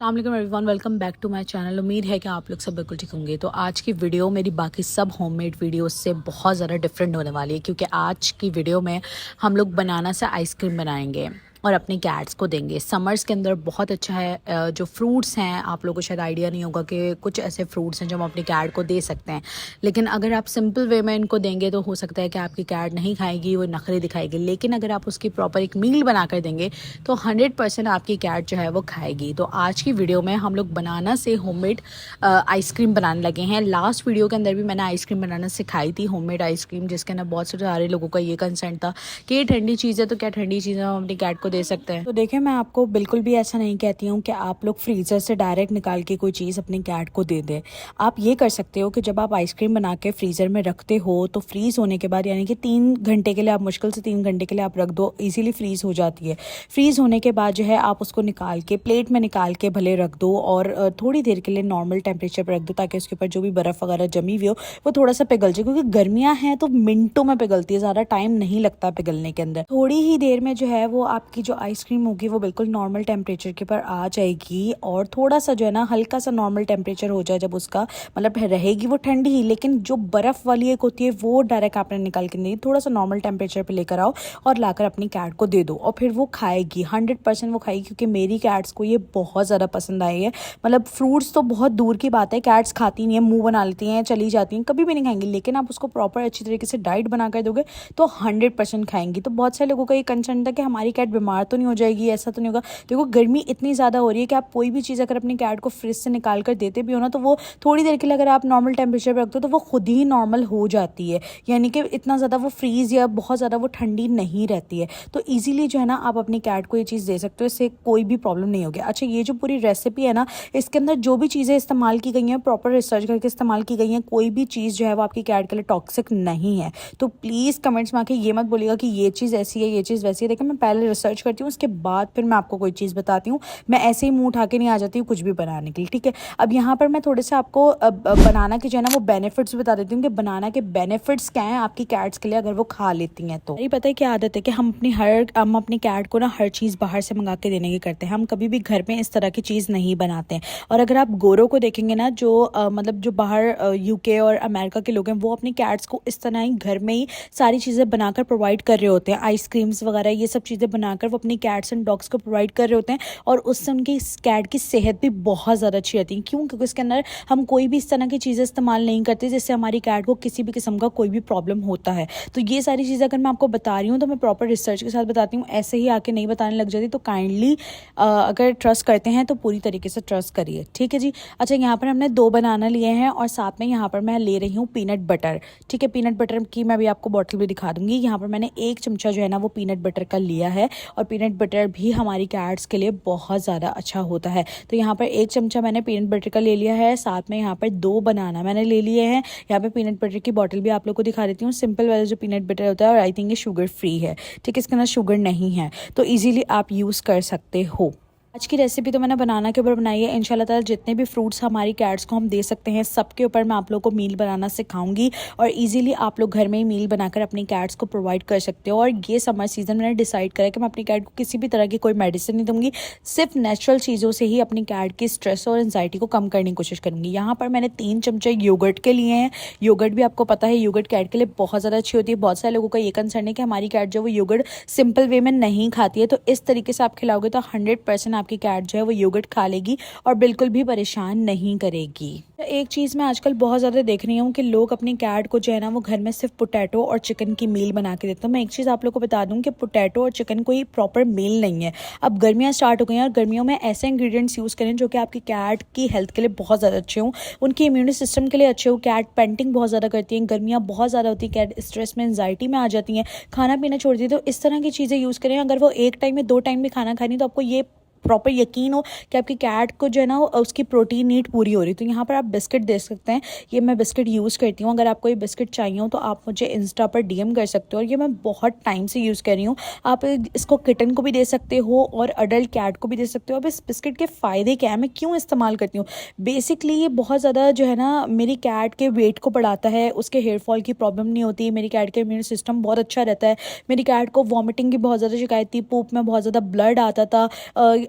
अस्सलाम everyone, welcome back to my channel. उम्मीद है कि आप लोग सब बिल्कुल ठीक होंगे। तो आज की वीडियो मेरी बाकी सब होममेड वीडियोस से बहुत ज़्यादा डिफरेंट होने वाली है, क्योंकि आज की वीडियो में हम लोग बनाना से आइसक्रीम बनाएंगे और अपने कैट्स को देंगे। समर्स के अंदर बहुत अच्छा है। जो फ्रूट्स हैं, आप लोगों को शायद आइडिया नहीं होगा कि कुछ ऐसे फ्रूट्स हैं जो हम अपनी कैट को दे सकते हैं, लेकिन अगर आप सिंपल वे में इनको देंगे तो हो सकता है कि आपकी कैट नहीं खाएगी, वो नखरे दिखाएगी। लेकिन अगर आप उसकी प्रॉपर एक मील बना कर देंगे तो 100% आपकी कैट जो है वो खाएगी। तो आज की वीडियो में हम लोग बनाना से होममेड आइसक्रीम बनाने लगे हैं। लास्ट वीडियो के अंदर भी मैंने आइसक्रीम बनाना सिखाई थी, होममेड आइसक्रीम, जिसके अंदर बहुत सारे लोगों का ये कंसर्न था कि ये ठंडी चीज़ है तो क्या ठंडी चीज़ें हम अपनी कैट को दे सकते हैं। तो देखिए, मैं आपको बिल्कुल भी ऐसा नहीं कहती हूँ कि आप लोग फ्रीज़र से डायरेक्ट निकाल के कोई चीज़ अपनी कैट को दे दें। आप ये कर सकते हो कि जब आप आइसक्रीम बना के फ्रीज़र में रखते हो तो फ्रीज़ होने के बाद, यानी कि 3 घंटे के लिए, आप मुश्किल से 3 घंटे के लिए आप रख दो, ईजिली फ्रीज़ हो जाती है। फ्रीज़ होने के बाद जो है आप उसको निकाल के प्लेट में निकाल के भले रख दो और थोड़ी देर के लिए नॉर्मल टेम्परेचर पर रख दो, ताकि उसके ऊपर जो भी बर्फ़ वगैरह जमी हुई हो वो थोड़ा सा पिघल जाए, क्योंकि गर्मियाँ हैं तो मिनटों में पिघलती है, ज़्यादा टाइम नहीं लगता पिघलने के अंदर। थोड़ी ही देर में जो है वो आपकी जो आइसक्रीम होगी वो बिल्कुल नॉर्मल टेम्परेचर के ऊपर आ जाएगी। और थोड़ा सा जो है ना, हल्का सा नॉर्मल टेम्परेचर हो जाए जब उसका, मतलब रहेगी वो ठंडी ही, लेकिन जो बर्फ़ वाली एक होती है वो डायरेक्ट आपने निकाल के नहीं, थोड़ा सा नॉर्मल टेम्परेचर पे लेकर आओ और लाकर अपनी कैट को दे दो, और फिर वो खाएगी। 100% वो खाएगी, क्योंकि मेरी कैट्स को ये बहुत ज़्यादा पसंद आई है। मतलब फ्रूट्स तो बहुत दूर की बात है, कैट्स खाती नहीं है, मुंह बना लेती हैं, चली जाती हैं, कभी भी नहीं खाएंगी। लेकिन आप उसको प्रॉपर अच्छी तरीके से डाइट बना कर दोगे तो 100% खाएंगी। तो बहुत सारे लोगों का ये कंसर्न था कि हमारी कैट बीमार तो नहीं हो जाएगी, ऐसा तो नहीं होगा। देखो, गर्मी इतनी ज़्यादा हो रही है कि आप कोई भी चीज़ अगर अपनी कैट को फ्रिज से निकाल कर देते भी हो ना, तो वो थोड़ी देर के लिए अगर आप नॉर्मल टेम्परेचर पर रखते हो तो वो खुद ही नॉर्मल हो जाती है, यानी कि इतना ज़्यादा वो फ्रीज़ या बहुत ज़्यादा वो ठंडी नहीं रहती है। तो ईजिली जो है ना, आप अपनी कैट को ये चीज़ दे सकते हो, इससे कोई भी प्रॉब्लम नहीं होगी। अच्छा, ये जो पूरी रेसिपी है ना, इसके अंदर जो भी चीज़ें इस्तेमाल की गई हैं प्रॉपर रिसर्च करके इस्तेमाल की गई हैं, कोई भी चीज़ जो है वो आपकी कैट के लिए टॉक्सिक नहीं है। तो प्लीज़ कमेंट्स में आके ये मत बोलिएगा कि ये चीज़ ऐसी है, ये चीज़ वैसी है। देखिए, मैं पहले रिसर्च करती हूँ, उसके बाद फिर मैं आपको कोई चीज़ बताती हूँ। मैं ऐसे ही मुँह उठा के नहीं आ जाती हूँ कुछ भी बनाने के लिए, ठीक है। अब यहाँ पर मैं थोड़े से आपको बनाना के जो है ना वो बेनिफिट्स बता देती हूँ कि बनाना के बेनिफिट्स क्या हैं आपकी कैट्स के लिए अगर वो खा लेती हैं। तो पता है क्या आदत है कि हम अपनी कैट को ना हर चीज़ बाहर से मंगा के देने की करते हैं। हम कभी भी घर में इस तरह की चीज़ नहीं बनाते हैं। और अगर आप गोरों को देखेंगे ना, जो मतलब जो बाहर यूके और अमेरिका के लोग हैं, वो अपनी कैट्स को इस तरह ही घर में ही सारी चीज़ें बनाकर प्रोवाइड कर रहे होते हैं। आइसक्रीम्स वगैरह ये सब चीज़ें बनाकर वो अपनी कैट्स एंड डॉग्स को प्रोवाइड कर रहे होते हैं, और उससे उनकी कैट की सेहत भी बहुत ज़्यादा अच्छी रहती है। क्यों? क्योंकि इसके अंदर हम कोई भी इस तरह की चीज़ें इस्तेमाल नहीं करते जिससे हमारी कैट को किसी भी किस्म का कोई भी प्रॉब्लम होता है। तो ये सारी चीज़ें अगर मैं आपको बता रही हूँ तो मैं प्रॉपर रिसर्च के साथ बताती हूँ, ऐसे ही आके नहीं बताने लग जाती। तो काइंडली अगर ट्रस्ट करते हैं तो पूरी तरीके से ट्रस्ट करिए, ठीक है जी। अच्छा, यहाँ पर हमने 2 बनाना लिए हैं और साथ में यहाँ पर मैं ले रही हूँ पीनट बटर, ठीक है। पीनट बटर की मैं भी आपको बॉटल भी दिखा दूंगी। यहाँ पर मैंने 1 चमचा जो है ना वो पीनट बटर का लिया है, और पीनट बटर भी हमारी कैट्स के लिए बहुत ज़्यादा अच्छा होता है। तो यहाँ पर 1 चमचा मैंने पीनट बटर का ले लिया है, साथ में यहाँ पर 2 बनाना मैंने ले लिए हैं। यहाँ पे पीनट बटर की बॉटल भी आप लोग को दिखा देती हूँ। सिंपल वाला जो पीनट बटर होता है, और आई थिंक ये शुगर फ्री है, ठीक है, इसके अंदर शुगर नहीं है, तो ईजिली आप यूज़ कर सकते हो। आज की रेसिपी तो मैंने बनाना के ऊपर बनाई है। इंशाल्लाह ताला जितने भी फ्रूट्स हमारी कैट्स को हम दे सकते हैं, सबके ऊपर मैं आप लोगों को मील बनाना सिखाऊंगी, और इजीली आप लोग घर में ही मील बनाकर अपनी कैट्स को प्रोवाइड कर सकते हो। और ये समर सीजन मैंने डिसाइड करा कि मैं अपनी कैट को किसी भी तरह की कोई मेडिसिन नहीं दूंगी, सिर्फ नेचुरल चीज़ों से ही अपनी कैट की स्ट्रेस और एंजाइटी को कम करने की कोशिश करूँगी। यहाँ पर मैंने 3 चमचे योगर्ट के लिए हैं। योगर्ट भी आपको पता है, योगर्ट कैट के लिए बहुत ज़्यादा अच्छी होती है। बहुत सारे लोगों का ये कंसर्न है कि हमारी कैट जो वो योगर्ट सिंपल वे में नहीं खाती है, तो इस तरीके से आप खिलाओगे तो 100% आपकी कैट जो है वो योगर्ट खा लेगी और बिल्कुल भी परेशान नहीं करेगी। एक चीज़ मैं आजकल बहुत ज़्यादा देख रही हूँ कि लोग अपनी कैट को जो है ना वो घर में सिर्फ पोटैटो और चिकन की मील बना के देते हैं। मैं एक चीज़ आप लोग को बता दूँ कि पोटैटो और चिकन कोई प्रॉपर मील नहीं है। अब गर्मियाँ स्टार्ट हो गई हैं, और गर्मियों में ऐसे इंग्रेडिएंट्स यूज़ करें जो कि आपकी कैट की हेल्थ के लिए बहुत ज़्यादा अच्छे हों, उनकी इम्यूनिटी सिस्टम के लिए अच्छे हो। कैट पेंटिंग बहुत ज़्यादा करती है, गर्मियाँ बहुत ज़्यादा होती है, कैट स्ट्रेस में एंजाइटी में आ जाती हैं, खाना पीना छोड़ दी है। तो इस तरह की चीज़ें यूज़ करें। अगर वो 1 टाइम में 2 टाइम भी खाना खा रही तो आपको ये प्रॉपर यकीन हो कि आपकी कैट को जो है ना उसकी प्रोटीन नीड पूरी हो रही। तो यहाँ पर आप बिस्किट दे सकते हैं। ये मैं बिस्किट यूज़ करती हूँ। अगर आपको ये बिस्किट चाहिए हो तो आप मुझे इंस्टा पर डीएम कर सकते हो, और ये मैं बहुत टाइम से यूज़ कर रही हूँ। आप इसको किटन को भी दे सकते हो और अडल्ट कैट को भी दे सकते हो। अब इस बिस्किट के फ़ायदे क्या है, मैं क्यों इस्तेमाल करती हूँ? बेसिकली ये बहुत ज़्यादा जो है ना मेरी कैट के वेट को बढ़ाता है, उसके हेयर फॉल की प्रॉब्लम नहीं होती, मेरी कैट का इम्यून सिस्टम बहुत अच्छा रहता है। मेरी कैट को वॉमिटिंग की बहुत ज़्यादा शिकायत थी, पूप में बहुत ज़्यादा ब्लड आता था।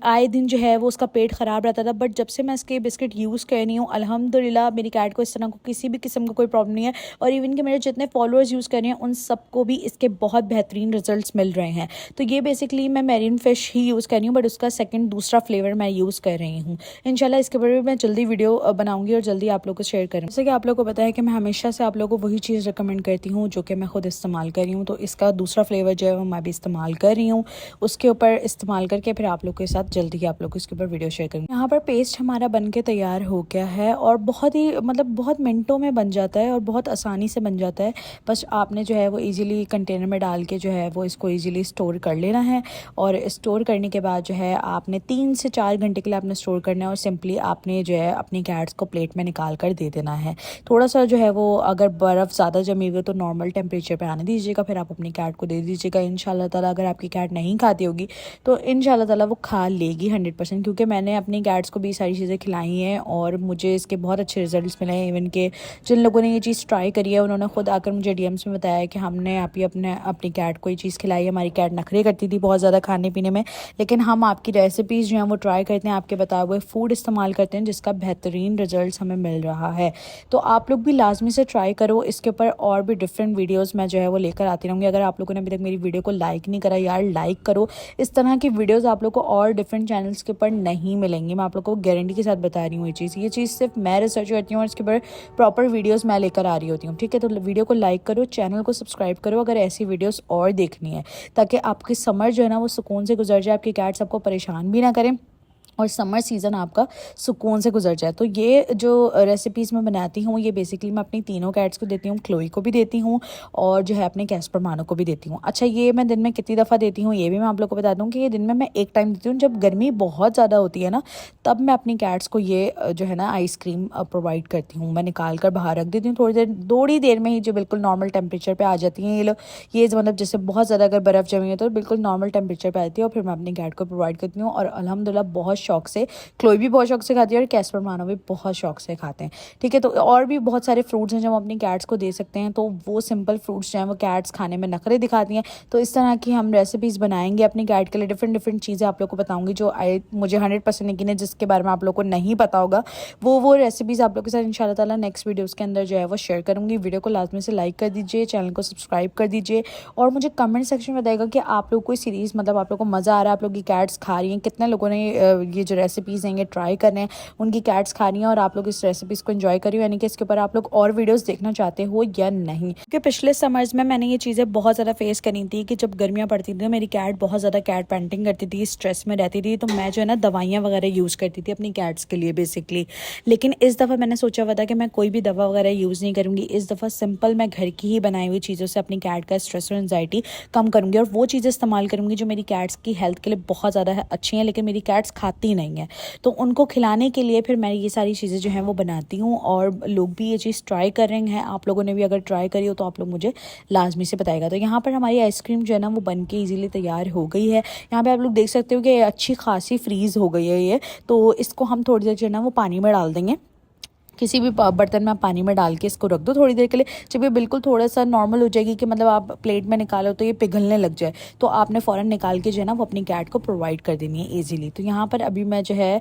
आए दिन जो है वो उसका पेट ख़राब रहता था, बट जब से मैं इसके बिस्किट यूज़ कर रही हूँ अल्हम्दुलिल्लाह मेरी कैट को इस तरह को किसी भी किस्म का कोई प्रॉब्लम नहीं है। और इवन कि मेरे जितने फॉलोअर्स यूज़ कर रहे हैं उन सबको भी इसके बहुत बेहतरीन रिजल्ट्स मिल रहे हैं। तो ये बेसिकली मैं मेरीन फ़िश ही यूज़ कर रही हूँ, बट उसका सेकंड दूसरा फ्लेवर मैं यूज़ कर रही हूँ। इंशाल्लाह इसके बारे में मैं जल्दी वीडियो बनाऊंगी और जल्दी आप लोग को शेयर करूँगी। जैसे कि आप लोग को पता है कि मैं हमेशा से आप लोगों को वही चीज़ रिकमेंड करती हूँ जो कि मैं खुद इस्तेमाल कर रही हूँ। तो इसका दूसरा फ्लेवर जो है वो मैं भी इस्तेमाल कर रही हूँ, उसके ऊपर इस्तेमाल करके फिर आप लोग के साथ जल्दी आप लोग को इसके ऊपर वीडियो शेयर करूँगी। यहाँ पर पेस्ट हमारा बन के तैयार हो गया है और बहुत ही मतलब बहुत मिनटों में बन जाता है और बहुत आसानी से बन जाता है। बस आपने जो है वो ईजिली कंटेनर में डाल के जो है वो इसको ईजिली स्टोर कर लेना है। और स्टोर करने के बाद जो है आपने 3 से 4 घंटे के लिए आपने स्टोर करना है और सिंपली आपने जो है अपनी कैट्स को प्लेट में निकाल कर दे देना है। थोड़ा सा जो है वो अगर बर्फ़ ज़्यादा जमी हुई तो नॉर्मल टेम्परेचर पे आने दीजिएगा, फिर आप अपनी कैट को दे दीजिएगा। इंशाल्लाह ताला अगर आपकी कैट नहीं खाती होगी तो इंशाल्लाह ताला वो खा लेगी 100%, क्योंकि मैंने अपनी कैट्स को भी सारी चीज़ें खिलाई हैं और मुझे इसके बहुत अच्छे रिजल्ट्स मिले हैं। इवन के जिन लोगों ने ये चीज़ ट्राई करी है उन्होंने खुद आकर मुझे डीएम्स में बताया कि हमने आप ही अपनी कैट को ये चीज़ खिलाई है। हमारी कैट नखरे करती थी बहुत ज़्यादा खाने पीने में, लेकिन हम आपकी रेसिपीज़ जो हैं वो ट्राई करते हैं, आपके बताए हुए फूड इस्तेमाल करते हैं जिसका बेहतरीन रिजल्ट्स हमें मिल रहा है। तो आप लोग भी लाजमी से ट्राई करो। इसके ऊपर और भी डिफरेंट वीडियोस मैं जो है वो लेकर आती रहूँगी। अगर आप लोगों ने अभी तक मेरी वीडियो को लाइक नहीं करा यार, लाइक करो। इस तरह की वीडियोस आप लोग को और डिफरेंट चैनल्स के ऊपर नहीं मिलेंगी। मैं आप लोग को गारंटी के साथ बता रही हूँ ये चीज़ सिर्फ मैं रिसर्च करती हूँ और इसके ऊपर प्रॉपर वीडियोज़ मैं लेकर आ रही होती हूँ। ठीक है, तो वीडियो को लाइक करो, चैनल को सब्सक्राइब करो अगर ऐसी वीडियोज़ और देखनी है, ताकि आपकी समर जो है ना वो सुकून से गुजर जाए, आपकी कैट्स आपको परेशान भी ना करें और समर सीज़न आपका सुकून से गुजर जाए। तो ये जो रेसिपीज़ मैं बनाती हूँ ये बेसिकली मैं अपनी तीनों कैट्स को देती हूँ, क्लोई को भी देती हूँ और जो है अपने कैस्पर मानो को भी देती हूँ। अच्छा, ये मैं दिन में कितनी दफ़ा देती हूँ ये भी मैं आप लोग को बता दूँ कि ये दिन में मैं एक टाइम देती हूँ। जब गर्मी बहुत ज़्यादा होती है ना तब मैं अपनी कैट्स को ये जो है ना आइसक्रीम प्रोवाइड करती हूँ। मैं निकाल कर बाहर रख देती हूँ थोड़ी देर में ही, जो बिल्कुल नॉर्मल टेम्परेचर पर आ जाती हैं ये लोग। ये मतलब जैसे बहुत ज़्यादा अगर बर्फ़ जमी है तो बिल्कुल नॉर्मल टेम्परेचर पर आती है और फिर मैं अपनी कैट को प्रोवाइड करती हूँ। और अल्हम्दुलिल्लाह बहुत शौक से क्लोई भी बहुत शौक से खाती है और कैस्पर मानो भी बहुत शौक से खाते हैं। ठीक है, तो और भी बहुत सारे फ्रूट्स हैं जो हम अपनी कैट्स को दे सकते हैं। तो वो सिंपल फ्रूट्स जो हैं वो कैट्स खाने में नखरे दिखाती हैं। तो इस तरह की हम रेसिपीज़ बनाएंगे अपनी कैट के लिए। डिफरेंट चीज़ें आप लोग को बताऊंगी जो मुझे 100% यकीन है जिसके बारे में आप लोग को नहीं पता होगा, वो रेसिपीज़ आप लोग के साथ इंशाल्लाह ताला नेक्स्ट वीडियोज़ के अंदर जो है वो शेयर करूँगी। वीडियो को लाजमी से लाइक कर दीजिए, चैनल को सब्सक्राइब कर दीजिए और मुझे कमेंट सेक्शन में बताइएगा कि आप लोग को सीरीज़ मतलब आप लोग को मज़ा आ रहा है, आप लोग की कैट्स खा रही हैं, कितने लोगों ने ये जो रेसिपीज़ हैं ये ट्राई कर रहे हैं, उनकी कैट्स खा रही हैं और आप लोग इस रेसिपीज़ को एंजॉय करिए, यानी कि इसके ऊपर आप लोग और वीडियोस देखना चाहते हो या नहीं। क्योंकि पिछले समर्स में मैंने ये चीज़ें बहुत ज़्यादा फेस करी थी कि जब गर्मियाँ पड़ती थी मेरी कैट बहुत ज़्यादा कैट पेंटिंग करती थी, स्ट्रेस में रहती थी, तो मैं जो है ना दवाइयाँ वगैरह यूज़ करती थी अपनी कैट्स के लिए बेसिकली। लेकिन इस दफ़ा मैंने सोचा हुआ था कि मैं कोई भी दवा वगैरह यूज़ नहीं करूँगी। इस दफ़ा सिंपल मैं घर की ही बनाई हुई चीज़ों से अपनी कैट का स्ट्रेस और एंजाइटी कम करूँगी और वो चीज़ें इस्तेमाल करूँगी जो मेरी कैट्स की हेल्थ के लिए बहुत ज़्यादा अच्छी हैं, लेकिन मेरी कैट्स खाती नहीं हैं। तो उनको खिलाने के लिए फिर मैं ये सारी चीज़ें जो हैं वो बनाती हूँ और लोग भी ये चीज़ ट्राई कर रहे हैं। आप लोगों ने भी अगर ट्राई करी हो तो आप लोग मुझे लाजमी से बताएगा। तो यहाँ पर हमारी आइसक्रीम जो है ना वो बन के ईजिली तैयार हो गई है। यहाँ पे आप लोग देख सकते हो कि अच्छी खासी फ्रीज़ हो गई है ये। तो इसको हम थोड़ी देर जो है ना वो पानी में डाल देंगे। किसी भी बर्तन में आप पानी में डाल के इसको रख दो थोड़ी देर के लिए। जब ये बिल्कुल थोड़ा सा नॉर्मल हो जाएगी कि मतलब आप प्लेट में निकालो तो ये पिघलने लग जाए, तो आपने फ़ौरन निकाल के जो है ना वो अपनी कैट को प्रोवाइड कर देनी है ईजिली। तो यहाँ पर अभी मैं जो है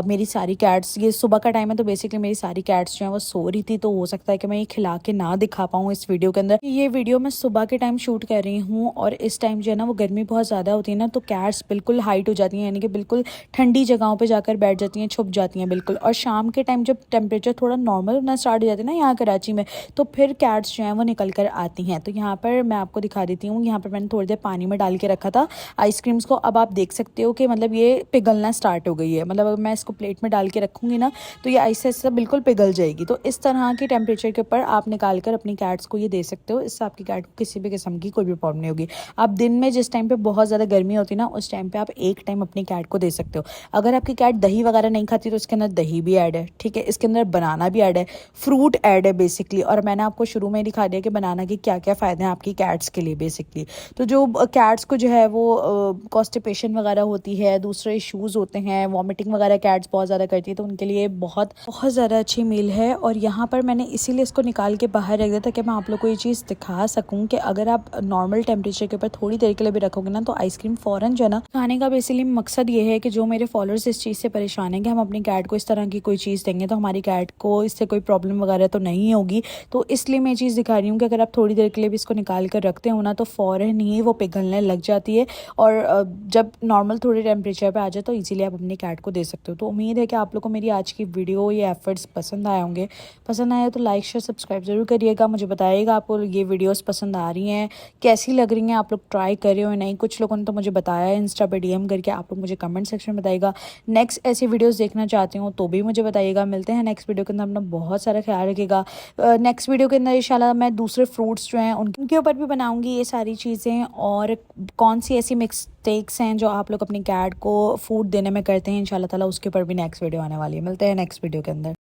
मेरी सारी कैट्स, ये सुबह का टाइम है तो बेसिकली मेरी सारी कैट्स जो है वो सो रही थी, तो हो सकता है कि मैं ये खिला के ना दिखा पाऊँ इस वीडियो के अंदर। ये वीडियो मैं सुबह के टाइम शूट कर रही हूँ और इस टाइम जो है ना वो गर्मी बहुत ज़्यादा होती है ना, तो कैट्स बिल्कुल हाइट हो जाती हैं, यानी कि बिल्कुल ठंडी जगहों पर जाकर बैठ जाती हैं, छुप जाती हैं बिल्कुल। और शाम के टाइम जब टेम्परेचर थोड़ा नॉर्मल होना स्टार्ट हो जाती है ना यहाँ कराची में, तो फिर कैट्स जो हैं वो निकल कर आती हैं। तो यहाँ पर मैं आपको दिखा देती हूँ, यहाँ पर मैंने थोड़ी देर पानी में डाल के रखा था आइसक्रीम्स को। अब आप देख सकते हो कि मतलब ये पिघलना स्टार्ट हो गई है। मतलब अगर मैं इसको प्लेट में डाल के रखूँगी ना तो ये ऐसे ऐसे बिल्कुल पिघल जाएगी। तो इस तरह की टेम्परेचर के ऊपर आप निकाल कर अपनी कैट्स को ये दे सकते हो। इससे आपकी कैट को किसी भी किस्म की कोई भी प्रॉब्लम नहीं होगी। आप दिन में जिस टाइम पर बहुत ज़्यादा गर्मी होती है ना उस टाइम पर आप एक टाइम अपनी कैट को दे सकते हो। अगर आपकी कैट दही वगैरह नहीं खाती तो इसके अंदर दही भी ऐड है, ठीक है। इसके अंदर बनाना बनाना भी ऐड है, फ्रूट ऐड है बेसिकली। और मैंने आपको शुरू में दिखा दिया कि बनाना के क्या क्या फ़ायदे हैं आपकी कैट्स के लिए बेसिकली। तो जो कैट्स को जो है वो कॉन्स्टिपेशन वगैरह होती है, दूसरे इश्यूज़ होते हैं, वॉमिटिंग वगैरह कैट्स बहुत ज़्यादा करती है, तो उनके लिए बहुत बहुत ज़्यादा अच्छी मील है। और यहाँ पर मैंने इसीलिए इसको निकाल के बाहर रख दिया ताकि मैं आप लोग को ये चीज़ दिखा सकूँ कि अगर आप नॉर्मल टेम्परेचर के ऊपर थोड़ी देर के लिए भी रखोगे ना तो आइसक्रीम फ़ौरन जो है ना खाने का बेसिकली मकसद ये है कि जो मेरे फॉलोअर्स इस चीज़ से परेशान हैं कि हम अपनी कैट को इस तरह की कोई चीज़ देंगे तो हमारी कैट को इससे कोई प्रॉब्लम वगैरह तो नहीं होगी। तो इसलिए मैं ये चीज़ दिखा रही हूँ कि अगर आप थोड़ी देर के लिए भी इसको निकाल कर रखते हो ना तो फ़ौरन ही वो पिघलने लग जाती है, और जब नॉर्मल थोड़े टेम्परेचर पे आ जाए तो इजीली आप अपनी कैट को दे सकते हो। तो उम्मीद है कि आप लोग को मेरी आज की वीडियो ये एफर्ट्स पसंद आए होंगे। पसंद आए तो लाइक शेयर सब्सक्राइब ज़रूर करिएगा। मुझे बताइएगा आपको ये वीडियोस पसंद आ रही हैं, कैसी लग रही हैं, आप लोग ट्राई कर रहे हो नहीं। कुछ लोगों ने तो मुझे बताया है इंस्टा पे डीएम करके, आप लोग मुझे कमेंट सेक्शन में बताइएगा। नेक्स्ट ऐसी वीडियोस देखना चाहते हो तो भी मुझे बताइएगा। मिलते हैं नेक्स्ट वीडियो के अंदर, अपना बहुत सारा ख्याल रखिएगा। नेक्स्ट वीडियो के अंदर इंशाल्लाह मैं दूसरे फ्रूट्स जो हैं उनके ऊपर भी बनाऊंगी ये सारी चीज़ें, और कौन सी ऐसी मिस्टेक्स हैं जो आप लोग अपनी कैट को फूड देने में करते हैं इंशाल्लाह ताला, उसके ऊपर भी नेक्स्ट वीडियो आने वाली है। मिलते हैं नेक्स्ट वीडियो के अंदर।